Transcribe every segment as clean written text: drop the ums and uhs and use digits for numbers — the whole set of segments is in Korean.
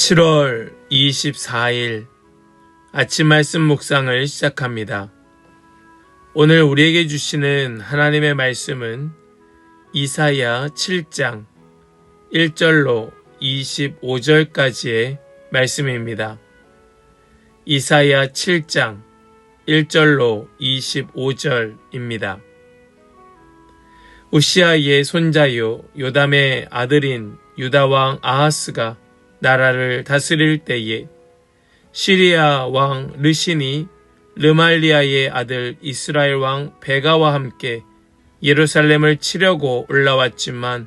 7월 24일 아침 말씀 묵상을 시작합니다. 오늘 우리에게 주시는 하나님의 말씀은 이사야 7장 1절로 25절까지의 말씀입니다. 이사야 7장 1절로 25절입니다. 우시아의 손자요 요담의 아들인 유다왕 아하스가 나라를 다스릴 때에 시리아 왕 르신이 르말리아의 아들 이스라엘 왕 베가와 함께 예루살렘을 치려고 올라왔지만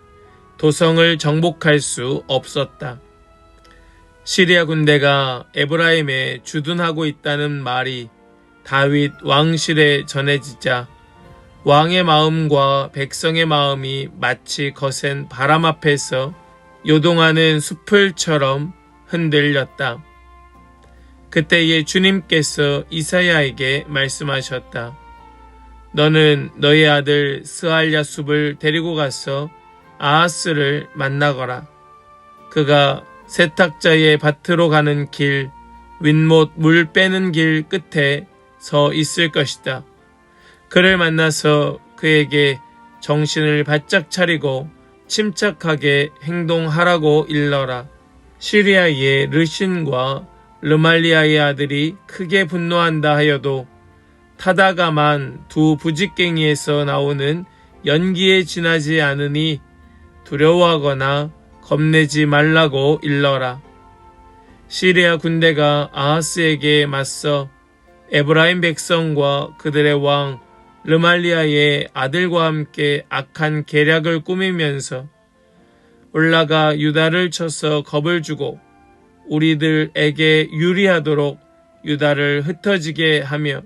도성을 정복할 수 없었다. 시리아 군대가 에브라임에 주둔하고 있다는 말이 다윗 왕실에 전해지자 왕의 마음과 백성의 마음이 마치 거센 바람 앞에서 요동하는 숲을처럼 흔들렸다. 그때에 주님께서 이사야에게 말씀하셨다. 너는 너의 아들 스알랴숲을 데리고 가서 아하스를 만나거라. 그가 세탁자의 밭으로 가는 길, 윗못 물 빼는 길 끝에 서 있을 것이다. 그를 만나서 그에게 정신을 바짝 차리고 침착하게 행동하라고 일러라. 시리아의 르신과 르말리아의 아들이 크게 분노한다 하여도 타다가만 두 부직갱이에서 나오는 연기에 지나지 않으니 두려워하거나 겁내지 말라고 일러라. 시리아 군대가 아하스에게 맞서 에브라임 백성과 그들의 왕 르말리아의 아들과 함께 악한 계략을 꾸미면서 올라가 유다를 쳐서 겁을 주고 우리들에게 유리하도록 유다를 흩어지게 하며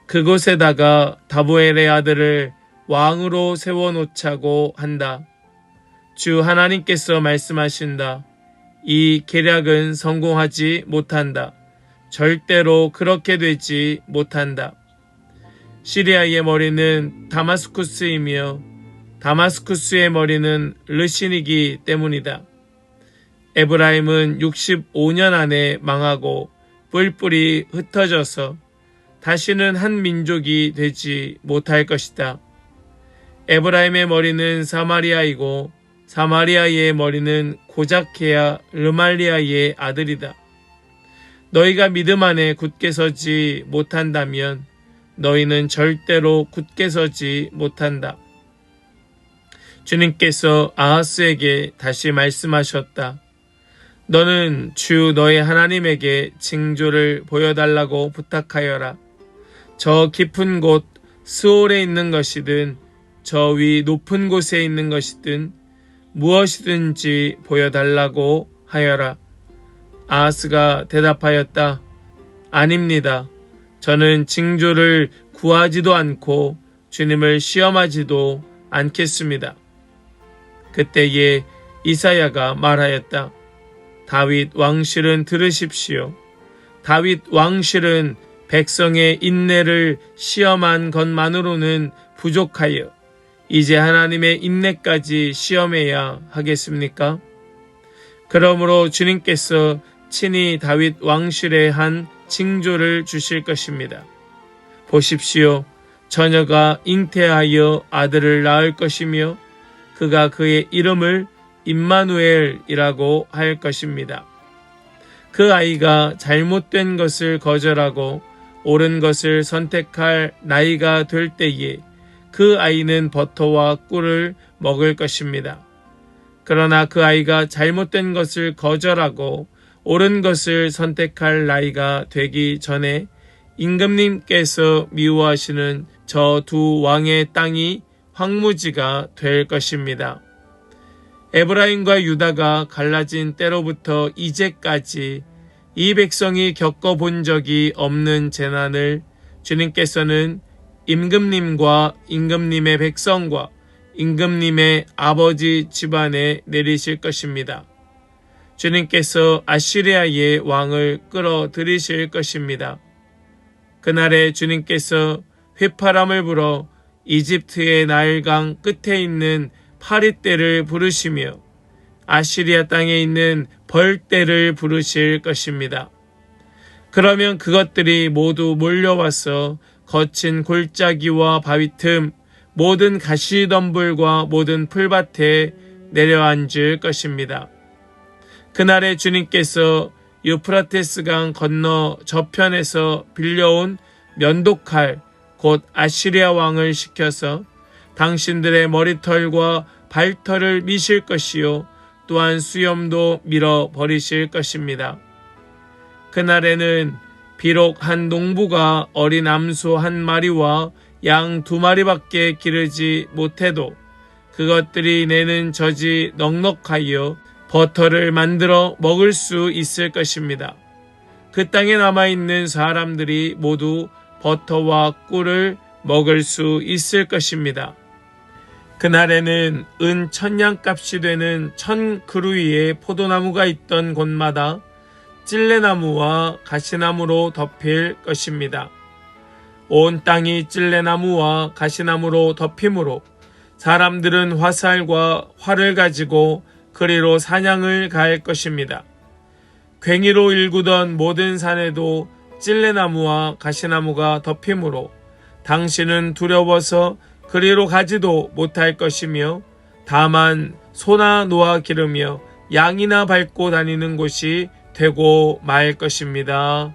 그곳에다가 다보엘의 아들을 왕으로 세워놓자고 한다. 주 하나님께서 말씀하신다. 이 계략은 성공하지 못한다. 절대로 그렇게 되지 못한다. 시리아의 머리는 다마스쿠스이며 다마스쿠스의 머리는 르신이기 때문이다. 에브라임은 65년 안에 망하고 뿔뿔이 흩어져서 다시는 한 민족이 되지 못할 것이다. 에브라임의 머리는 사마리아이고 사마리아의 머리는 고작해야 르말리아의 아들이다. 너희가 믿음 안에 굳게 서지 못한다면 너희는 절대로 굳게 서지 못한다. 주님께서 아하스에게 다시 말씀하셨다. 너는 주 너의 하나님에게 징조를 보여달라고 부탁하여라. 저 깊은 곳 스올에 있는 것이든 저 위 높은 곳에 있는 것이든 무엇이든지 보여달라고 하여라. 아하스가 대답하였다. 아닙니다. 저는 징조를 구하지도 않고 주님을 시험하지도 않겠습니다. 그때에 이사야가 말하였다. 다윗 왕실은 들으십시오. 다윗 왕실은 백성의 인내를 시험한 것만으로는 부족하여 이제 하나님의 인내까지 시험해야 하겠습니까? 그러므로 주님께서 친히 다윗 왕실에 한 징조를 주실 것입니다. 보십시오. 처녀가 잉태하여 아들을 낳을 것이며 그가 그의 이름을 임마누엘이라고 할 것입니다. 그 아이가 잘못된 것을 거절하고 옳은 것을 선택할 나이가 될 때에 그 아이는 버터와 꿀을 먹을 것입니다. 그러나 그 아이가 잘못된 것을 거절하고 옳은 것을 선택할 나이가 되기 전에 임금님께서 미워하시는 저 두 왕의 땅이 황무지가 될 것입니다. 에브라임과 유다가 갈라진 때로부터 이제까지 이 백성이 겪어본 적이 없는 재난을 주님께서는 임금님과 임금님의 백성과 임금님의 아버지 집안에 내리실 것입니다. 주님께서 아시리아의 왕을 끌어들이실 것입니다. 그날에 주님께서 휘파람을 불어 이집트의 나일강 끝에 있는 파리떼를 부르시며 아시리아 땅에 있는 벌떼를 부르실 것입니다. 그러면 그것들이 모두 몰려와서 거친 골짜기와 바위 틈, 모든 가시덤불과 모든 풀밭에 내려앉을 것입니다. 그날에 주님께서 유프라테스강 건너 저편에서 빌려온 면도칼, 곧 아시리아 왕을 시켜서 당신들의 머리털과 발털을 미실 것이요 또한 수염도 밀어 버리실 것입니다. 그날에는 비록 한 농부가 어린 암소 한 마리와 양 2마리밖에 기르지 못해도 그것들이 내는 젖이 넉넉하여 버터를 만들어 먹을 수 있을 것입니다. 그 땅에 남아있는 사람들이 모두 버터와 꿀을 먹을 수 있을 것입니다. 그날에는 은 1000냥값이 되는 1000그루이의 포도나무가 있던 곳마다 찔레나무와 가시나무로 덮일 것입니다. 온 땅이 찔레나무와 가시나무로 덮이므로 사람들은 화살과 활을 가지고 그리로 사냥을 갈 것입니다. 괭이로 일구던 모든 산에도 찔레나무와 가시나무가 덮이므로 당신은 두려워서 그리로 가지도 못할 것이며 다만 소나 노아 기르며 양이나 밟고 다니는 곳이 되고 말 것입니다.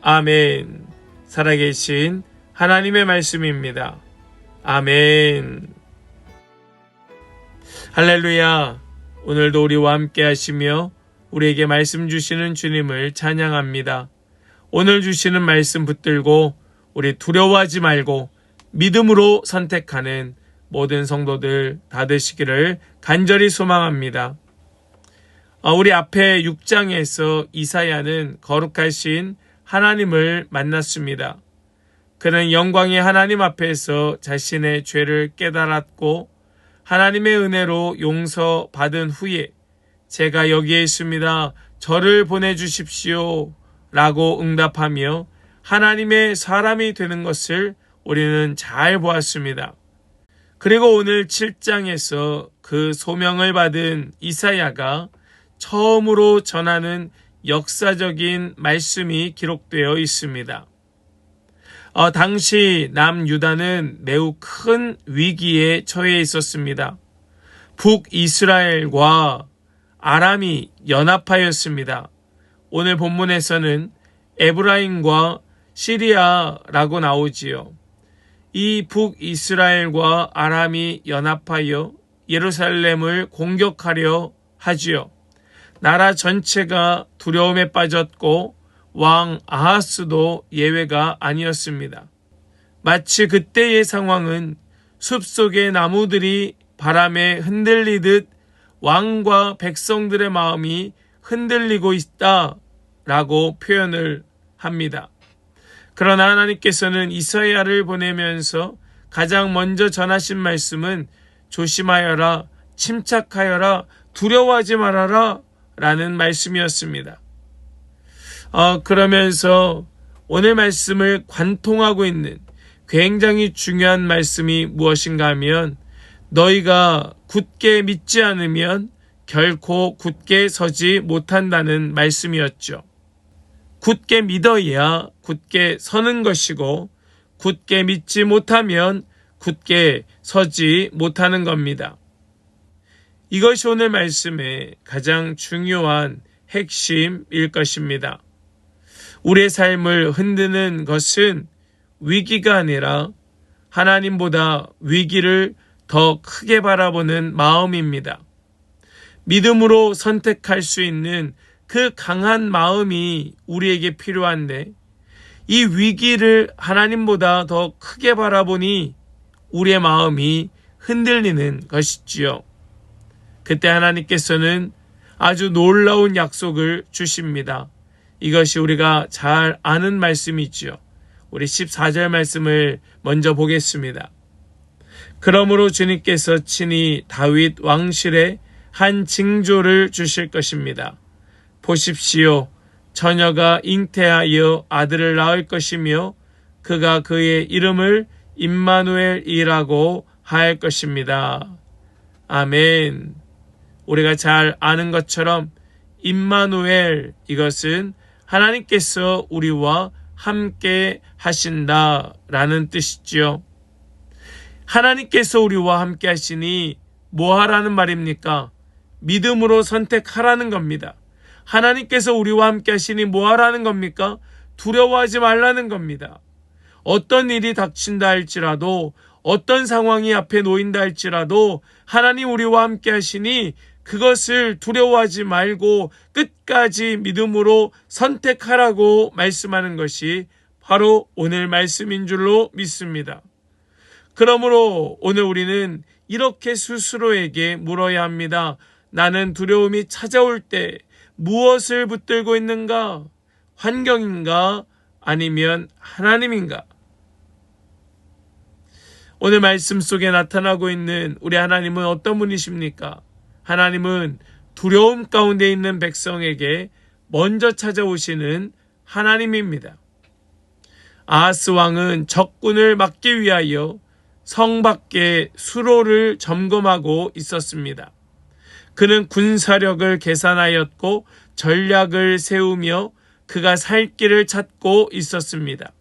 아멘. 살아계신 하나님의 말씀입니다. 아멘. 할렐루야. 오늘도 우리와 함께 하시며 우리에게 말씀 주시는 주님을 찬양합니다. 오늘 주시는 말씀 붙들고 우리 두려워하지 말고 믿음으로 선택하는 모든 성도들 다 되시기를 간절히 소망합니다. 우리 앞에 6장에서 이사야는 거룩하신 하나님을 만났습니다. 그는 영광의 하나님 앞에서 자신의 죄를 깨달았고 하나님의 은혜로 용서받은 후에 제가 여기에 있습니다. 저를 보내주십시오 라고 응답하며 하나님의 사람이 되는 것을 우리는 잘 보았습니다. 그리고 오늘 7장에서 그 소명을 받은 이사야가 처음으로 전하는 역사적인 말씀이 기록되어 있습니다. 당시 남유다는 매우 큰 위기에 처해 있었습니다. 북이스라엘과 아람이 연합하였습니다. 오늘 본문에서는 에브라임과 시리아라고 나오지요. 이 북이스라엘과 아람이 연합하여 예루살렘을 공격하려 하지요. 나라 전체가 두려움에 빠졌고 왕 아하스도 예외가 아니었습니다. 마치 그때의 상황은 숲속의 나무들이 바람에 흔들리듯 왕과 백성들의 마음이 흔들리고 있다라고 표현을 합니다. 그러나 하나님께서는 이사야를 보내면서 가장 먼저 전하신 말씀은 조심하여라, 침착하여라, 두려워하지 말아라 라는 말씀이었습니다. 그러면서 오늘 말씀을 관통하고 있는 굉장히 중요한 말씀이 무엇인가 하면 너희가 굳게 믿지 않으면 결코 굳게 서지 못한다는 말씀이었죠. 굳게 믿어야 굳게 서는 것이고 굳게 믿지 못하면 굳게 서지 못하는 겁니다. 이것이 오늘 말씀의 가장 중요한 핵심일 것입니다. 우리의 삶을 흔드는 것은 위기가 아니라 하나님보다 위기를 더 크게 바라보는 마음입니다. 믿음으로 선택할 수 있는 그 강한 마음이 우리에게 필요한데 이 위기를 하나님보다 더 크게 바라보니 우리의 마음이 흔들리는 것이지요. 그때 하나님께서는 아주 놀라운 약속을 주십니다. 이것이 우리가 잘 아는 말씀이지요. 우리 14절 말씀을 먼저 보겠습니다. 그러므로 주님께서 친히 다윗 왕실에 한 징조를 주실 것입니다. 보십시오. 처녀가 잉태하여 아들을 낳을 것이며 그가 그의 이름을 임마누엘이라고 할 것입니다. 아멘. 우리가 잘 아는 것처럼 임마누엘, 이것은 하나님께서 우리와 함께 하신다라는 뜻이지요. 하나님께서 우리와 함께 하시니 뭐 하라는 말입니까? 믿음으로 선택하라는 겁니다. 하나님께서 우리와 함께 하시니 뭐 하라는 겁니까? 두려워하지 말라는 겁니다. 어떤 일이 닥친다 할지라도, 어떤 상황이 앞에 놓인다 할지라도 하나님 우리와 함께 하시니 그것을 두려워하지 말고 끝까지 믿음으로 선택하라고 말씀하는 것이 바로 오늘 말씀인 줄로 믿습니다. 그러므로 오늘 우리는 이렇게 스스로에게 물어야 합니다. 나는 두려움이 찾아올 때 무엇을 붙들고 있는가? 환경인가? 아니면 하나님인가? 오늘 말씀 속에 나타나고 있는 우리 하나님은 어떤 분이십니까? 하나님은 두려움 가운데 있는 백성에게 먼저 찾아오시는 하나님입니다. 아하스 왕은 적군을 막기 위하여 성 밖에 수로를 점검하고 있었습니다. 그는 군사력을 계산하였고 전략을 세우며 그가 살 길을 찾고 있었습니다.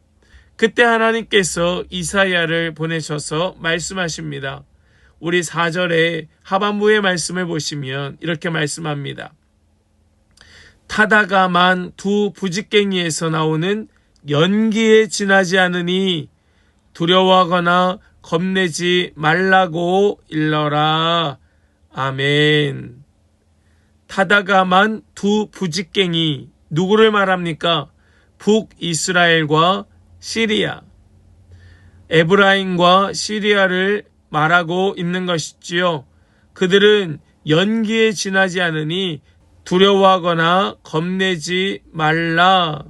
그때 하나님께서 이사야를 보내셔서 말씀하십니다. 우리 4절에 하반부의 말씀을 보시면 이렇게 말씀합니다. 타다가만 두 부직갱이에서 나오는 연기에 지나지 않으니 두려워하거나 겁내지 말라고 일러라. 아멘. 타다가만 두 부직갱이, 누구를 말합니까? 북이스라엘과 시리아, 에브라임과 시리아를 말하고 있는 것이지요. 그들은 연기에 지나지 않으니 두려워하거나 겁내지 말라.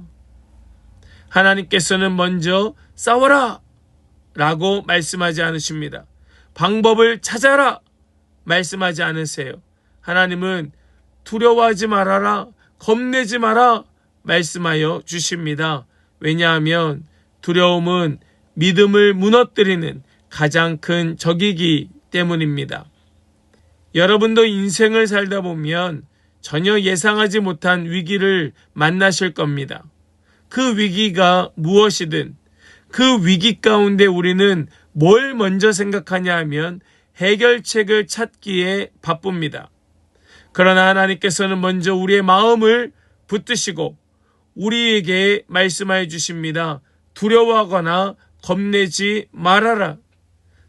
하나님께서는 먼저 싸워라 라고 말씀하지 않으십니다. 방법을 찾아라 말씀하지 않으세요. 하나님은 두려워하지 말아라, 겁내지 마라 말씀하여 주십니다. 왜냐하면 두려움은 믿음을 무너뜨리는 가장 큰 적이기 때문입니다. 여러분도 인생을 살다 보면 전혀 예상하지 못한 위기를 만나실 겁니다. 그 위기가 무엇이든 그 위기 가운데 우리는 뭘 먼저 생각하냐 하면 해결책을 찾기에 바쁩니다. 그러나 하나님께서는 먼저 우리의 마음을 붙드시고 우리에게 말씀하여 주십니다. 두려워하거나 겁내지 말아라.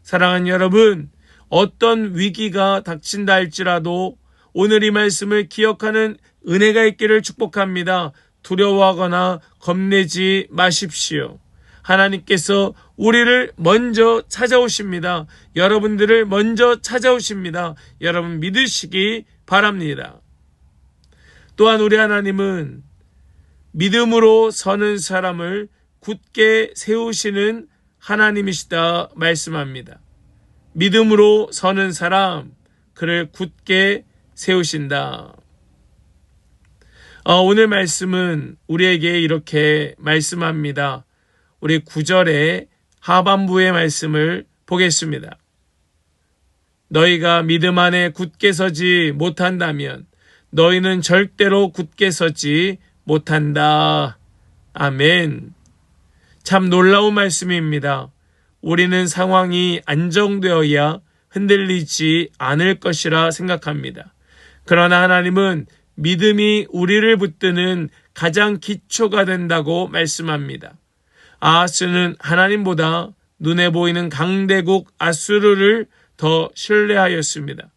사랑하는 여러분, 어떤 위기가 닥친다 할지라도 오늘 이 말씀을 기억하는 은혜가 있기를 축복합니다. 두려워하거나 겁내지 마십시오. 하나님께서 우리를 먼저 찾아오십니다. 여러분들을 먼저 찾아오십니다. 여러분 믿으시기 바랍니다. 또한 우리 하나님은 믿음으로 서는 사람을 굳게 세우시는 하나님이시다 말씀합니다. 믿음으로 서는 사람, 그를 굳게 세우신다. 오늘 말씀은 우리에게 이렇게 말씀합니다. 우리 9절의 하반부의 말씀을 보겠습니다. 너희가 믿음 안에 굳게 서지 못한다면 너희는 절대로 굳게 서지 못한다. 아멘. 참 놀라운 말씀입니다. 우리는 상황이 안정되어야 흔들리지 않을 것이라 생각합니다. 그러나 하나님은 믿음이 우리를 붙드는 가장 기초가 된다고 말씀합니다. 아하스는 하나님보다 눈에 보이는 강대국 아수르를 더 신뢰하였습니다.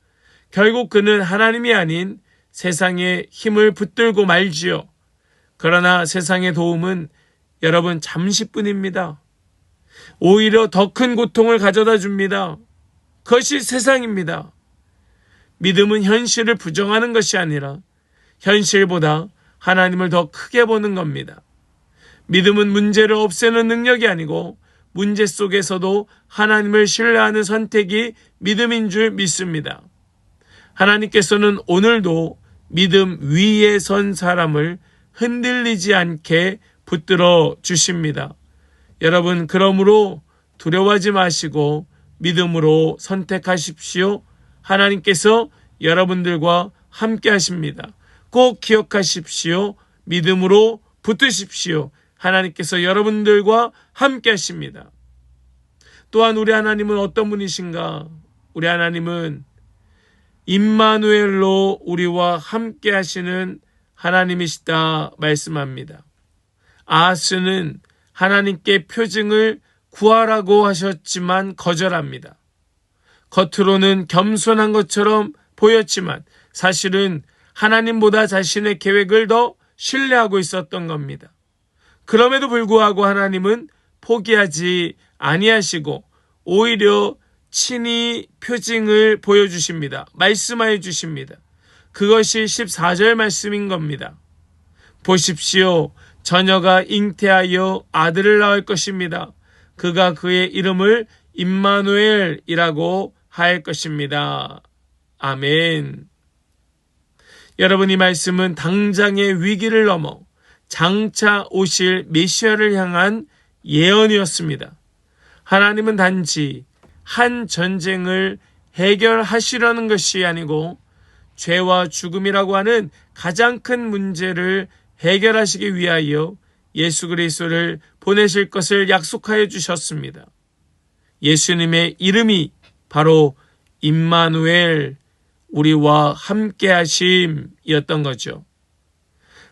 결국 그는 하나님이 아닌 세상의 힘을 붙들고 말지요. 그러나 세상의 도움은 여러분 잠시뿐입니다. 오히려 더 큰 고통을 가져다 줍니다. 그것이 세상입니다. 믿음은 현실을 부정하는 것이 아니라 현실보다 하나님을 더 크게 보는 겁니다. 믿음은 문제를 없애는 능력이 아니고 문제 속에서도 하나님을 신뢰하는 선택이 믿음인 줄 믿습니다. 하나님께서는 오늘도 믿음 위에 선 사람을 흔들리지 않게 붙들어 주십니다. 여러분, 그러므로 두려워하지 마시고 믿음으로 선택하십시오. 하나님께서 여러분들과 함께 하십니다. 꼭 기억하십시오. 믿음으로 붙으십시오. 하나님께서 여러분들과 함께 하십니다. 또한 우리 하나님은 어떤 분이신가? 우리 하나님은 임마누엘로 우리와 함께 하시는 하나님이시다 말씀합니다. 아하스는 하나님께 표징을 구하라고 하셨지만 거절합니다. 겉으로는 겸손한 것처럼 보였지만 사실은 하나님보다 자신의 계획을 더 신뢰하고 있었던 겁니다. 그럼에도 불구하고 하나님은 포기하지 아니하시고 오히려 친히 표징을 보여주십니다. 말씀하여 주십니다. 그것이 14절 말씀인 겁니다. 보십시오. 처녀가 잉태하여 아들을 낳을 것입니다. 그가 그의 이름을 임마누엘이라고 할 것입니다. 아멘. 여러분, 이 말씀은 당장의 위기를 넘어 장차 오실 메시아를 향한 예언이었습니다. 하나님은 단지 한 전쟁을 해결하시려는 것이 아니고 죄와 죽음이라고 하는 가장 큰 문제를 해결하시기 위하여 예수 그리스도를 보내실 것을 약속하여 주셨습니다. 예수님의 이름이 바로 임마누엘, 우리와 함께 하심이었던 거죠.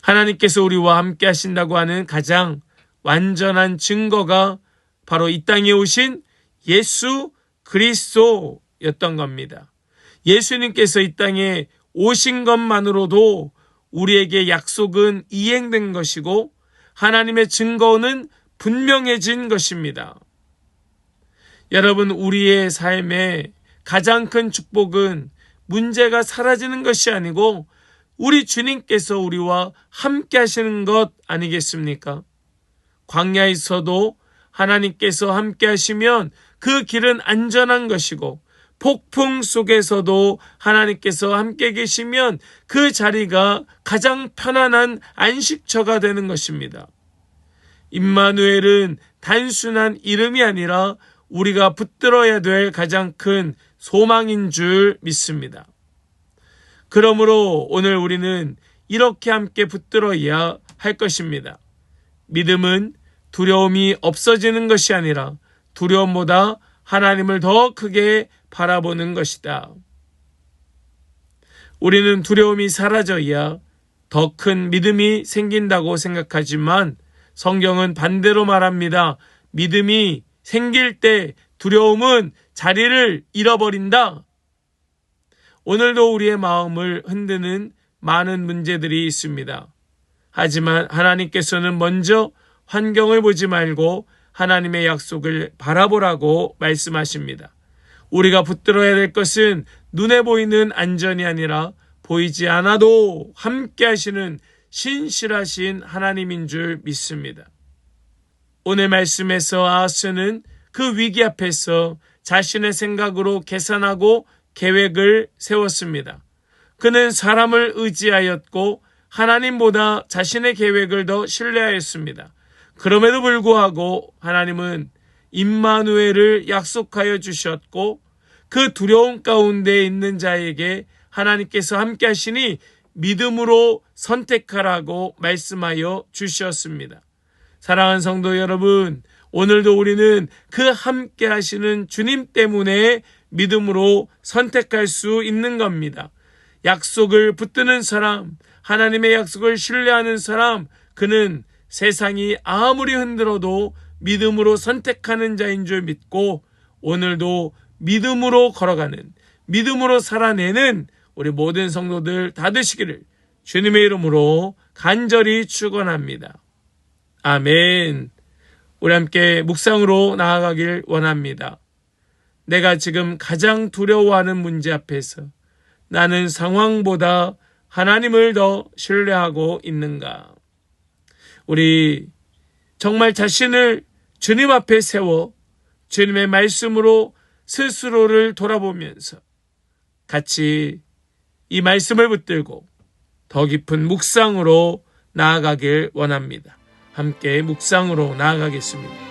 하나님께서 우리와 함께 하신다고 하는 가장 완전한 증거가 바로 이 땅에 오신 예수 그리스도였던 겁니다. 예수님께서 이 땅에 오신 것만으로도 우리에게 약속은 이행된 것이고 하나님의 증거는 분명해진 것입니다. 여러분, 우리의 삶의 가장 큰 축복은 문제가 사라지는 것이 아니고 우리 주님께서 우리와 함께 하시는 것 아니겠습니까? 광야에서도 하나님께서 함께 하시면 그 길은 안전한 것이고 폭풍 속에서도 하나님께서 함께 계시면 그 자리가 가장 편안한 안식처가 되는 것입니다. 임마누엘은 단순한 이름이 아니라 우리가 붙들어야 될 가장 큰 소망인 줄 믿습니다. 그러므로 오늘 우리는 이렇게 함께 붙들어야 할 것입니다. 믿음은 두려움이 없어지는 것이 아니라 두려움보다 하나님을 더 크게 바라보는 것이다. 우리는 두려움이 사라져야 더 큰 믿음이 생긴다고 생각하지만 성경은 반대로 말합니다. 믿음이 생길 때 두려움은 자리를 잃어버린다. 오늘도 우리의 마음을 흔드는 많은 문제들이 있습니다. 하지만 하나님께서는 먼저 환경을 보지 말고 하나님의 약속을 바라보라고 말씀하십니다. 우리가 붙들어야 될 것은 눈에 보이는 안전이 아니라 보이지 않아도 함께 하시는 신실하신 하나님인 줄 믿습니다. 오늘 말씀에서 아하스는 그 위기 앞에서 자신의 생각으로 계산하고 계획을 세웠습니다. 그는 사람을 의지하였고 하나님보다 자신의 계획을 더 신뢰하였습니다. 그럼에도 불구하고 하나님은 임마누엘을 약속하여 주셨고 그 두려움 가운데 있는 자에게 하나님께서 함께 하시니 믿음으로 선택하라고 말씀하여 주셨습니다. 사랑하는 성도 여러분, 오늘도 우리는 그 함께 하시는 주님 때문에 믿음으로 선택할 수 있는 겁니다. 약속을 붙드는 사람, 하나님의 약속을 신뢰하는 사람, 그는 세상이 아무리 흔들어도 믿음으로 선택하는 자인 줄 믿고 오늘도 믿음으로 걸어가는, 믿음으로 살아내는 우리 모든 성도들 다 되시기를 주님의 이름으로 간절히 축원합니다. 아멘. 우리 함께 묵상으로 나아가길 원합니다. 내가 지금 가장 두려워하는 문제 앞에서 나는 상황보다 하나님을 더 신뢰하고 있는가? 우리 정말 자신을 주님 앞에 세워 주님의 말씀으로 스스로를 돌아보면서 같이 이 말씀을 붙들고 더 깊은 묵상으로 나아가길 원합니다. 함께 묵상으로 나아가겠습니다.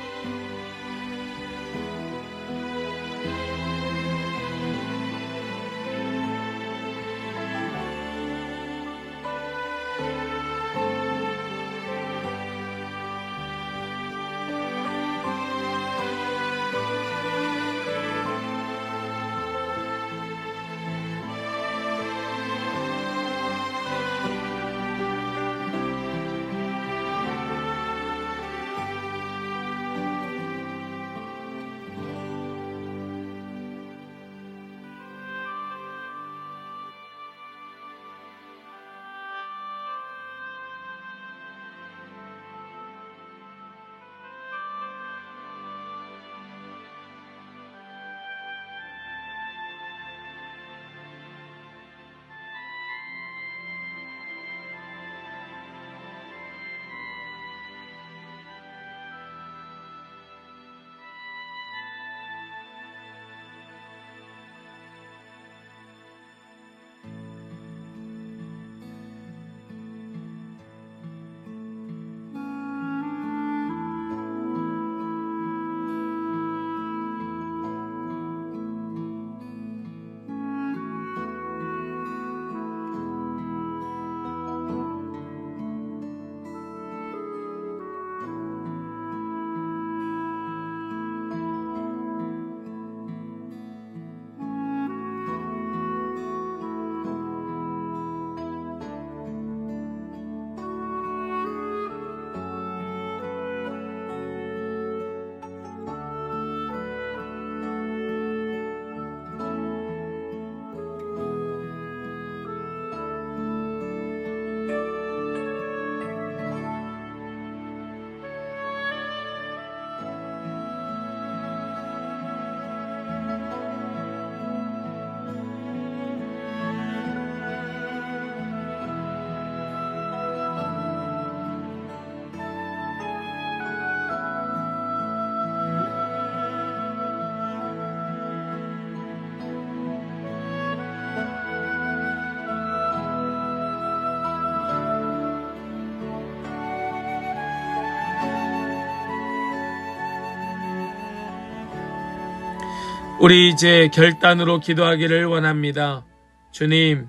우리 이제 결단으로 기도하기를 원합니다. 주님,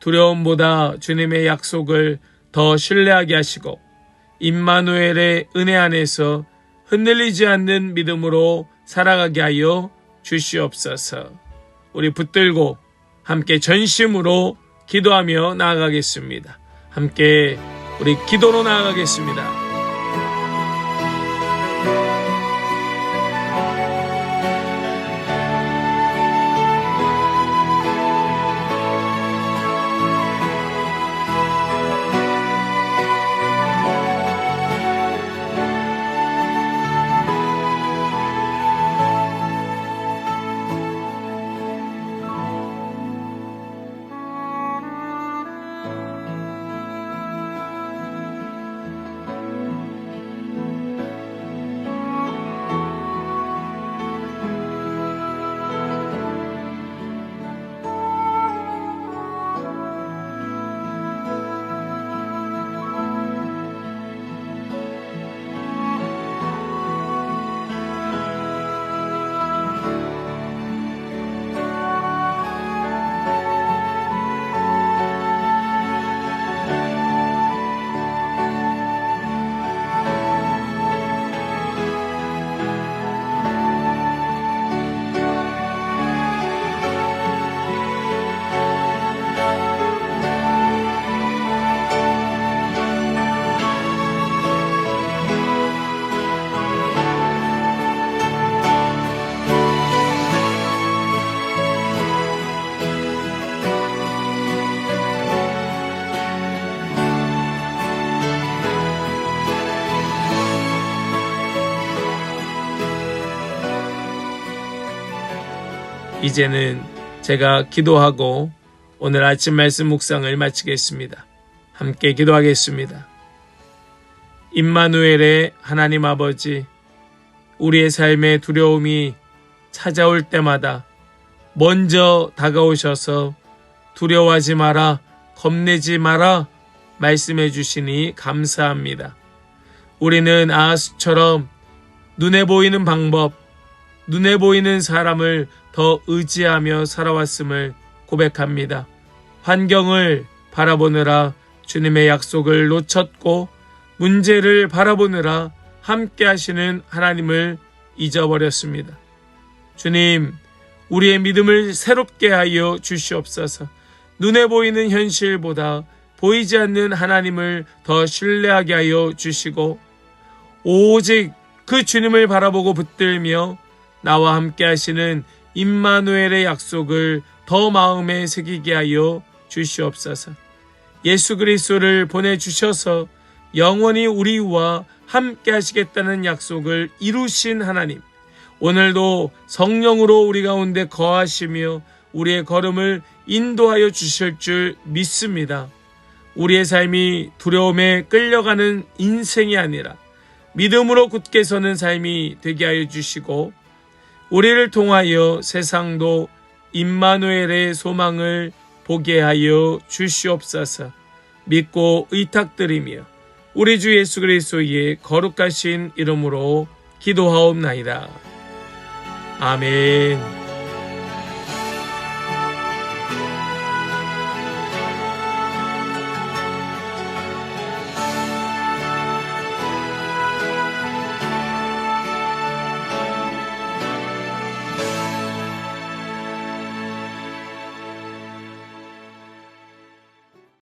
두려움보다 주님의 약속을 더 신뢰하게 하시고 임마누엘의 은혜 안에서 흔들리지 않는 믿음으로 살아가게 하여 주시옵소서. 우리 붙들고 함께 전심으로 기도하며 나아가겠습니다. 함께 우리 기도로 나아가겠습니다. 이제는 제가 기도하고 오늘 아침 말씀 묵상을 마치겠습니다. 함께 기도하겠습니다. 임마누엘의 하나님 아버지, 우리의 삶의 두려움이 찾아올 때마다 먼저 다가오셔서 두려워하지 마라, 겁내지 마라 말씀해 주시니 감사합니다. 우리는 아하스처럼 눈에 보이는 방법, 눈에 보이는 사람을 더 의지하며 살아왔음을 고백합니다. 환경을 바라보느라 주님의 약속을 놓쳤고 문제를 바라보느라 함께 하시는 하나님을 잊어버렸습니다. 주님, 우리의 믿음을 새롭게 하여 주시옵소서. 눈에 보이는 현실보다 보이지 않는 하나님을 더 신뢰하게 하여 주시고 오직 그 주님을 바라보고 붙들며 나와 함께 하시는 임마누엘의 약속을 더 마음에 새기게 하여 주시옵소서. 예수 그리스도를 보내주셔서 영원히 우리와 함께 하시겠다는 약속을 이루신 하나님, 오늘도 성령으로 우리 가운데 거하시며 우리의 걸음을 인도하여 주실 줄 믿습니다. 우리의 삶이 두려움에 끌려가는 인생이 아니라 믿음으로 굳게 서는 삶이 되게 하여 주시고 우리를 통하여 세상도 임마누엘의 소망을 보게 하여 주시옵소서. 믿고 의탁드리며 우리 주 예수 그리스도의 거룩하신 이름으로 기도하옵나이다. 아멘.